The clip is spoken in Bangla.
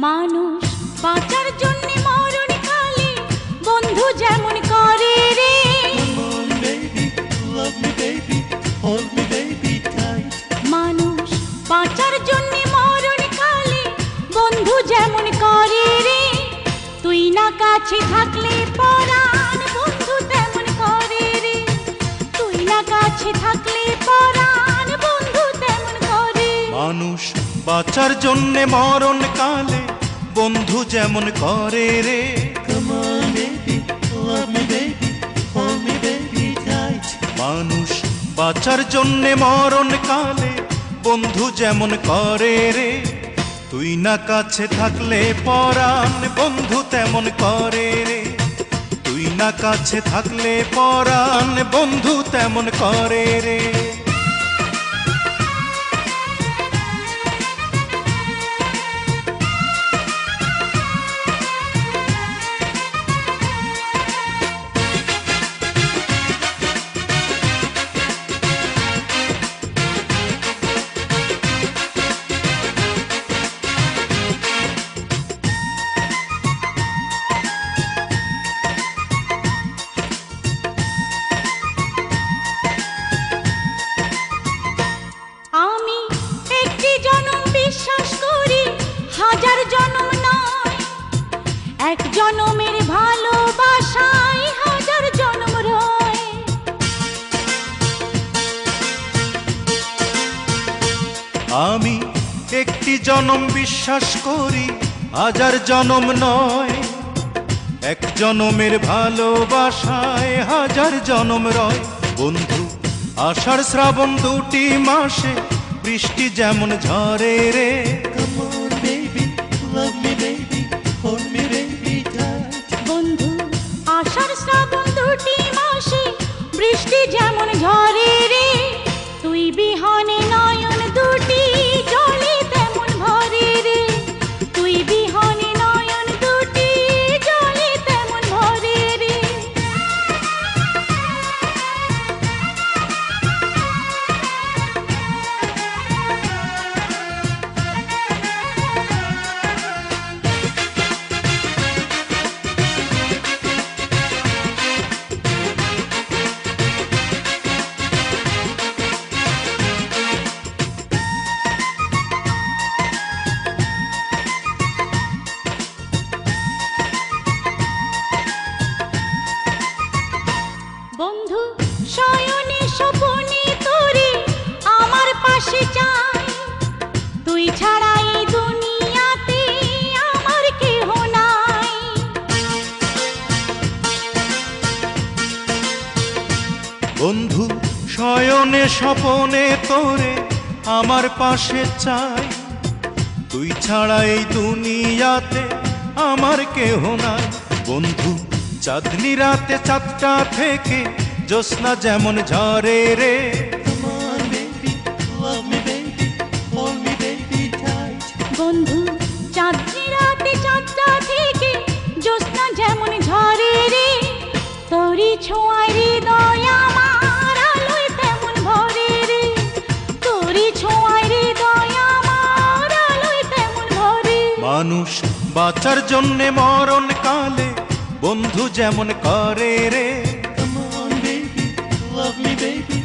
মানুষ বাঁচার জন্য মরণ কালে বন্ধু যেমন করে রে। মানুষ বাঁচার জন্য মরণ কালে বন্ধু যেমন করে রে। তুই না কাছে থাকলে পরাণ বন্ধু তেমন করে রে। তুই না কাছে থাকলে পরাণ বন্ধু তেমন করে। মানুষ বাঁচার জন্য মরণ কালে বন্ধু যেমন করে রে। মানুষ বাঁচার জন্য মরণ কালে বন্ধু যেমন করে রে। তুই না কাছে থাকলে পরাণ বন্ধু তেমন করে রে। তুই না কাছে থাকলে পরাণ বন্ধু তেমন করে রে। এক জনমের ভালোবাসায় হাজার জনম রয়। আমি একটি জনম বিশ্বাস করি হাজার জনম নয়। এক জনমের ভালোবাসায় হাজার জনম রয়। বন্ধু আষাঢ় শ্রাবণ দুটি মাসে বৃষ্টি যেমন ঝরে রে। বন্ধু আষাঢ় শ্রাবণ দুটি মাসে বৃষ্টি যেমন ঝরে রে। তুই বিহনে নয়ন দুটি জলে তেমন ভরে রে। তুই বিহনে নয়ন দুটি জলে তেমন ভরে রে। বন্ধু শয়নে স্বপনে তোরে আমার পাশে চাই। তুই ছাড়া এই দুনিয়াতে আমার কেহ নাই। বন্ধু শয়নে স্বপনে তোরে আমার পাশে চাই। তুই ছাড়া এই দুনিয়াতে আমার কেহ নাই। বন্ধু চাঁদনি রাতে চাঁদটা থেকে জ্যোৎস্না যেমন ঝরে রে। বন্ধু চাঁদনি রাতে চাঁদটা থেকে জ্যোৎস্না যেমন ঝরে রে। তোরি ছোঁয়ায় হৃদয় আমার আলোয় তেমন ভরে রে। তোরি ছোঁয়ায় হৃদয় আমার আলোয় তেমন ভরে। মানুষ বাঁচার জন্যে মরণ কালে বন্ধু যেমন করে রে। Come on, baby, love me, baby.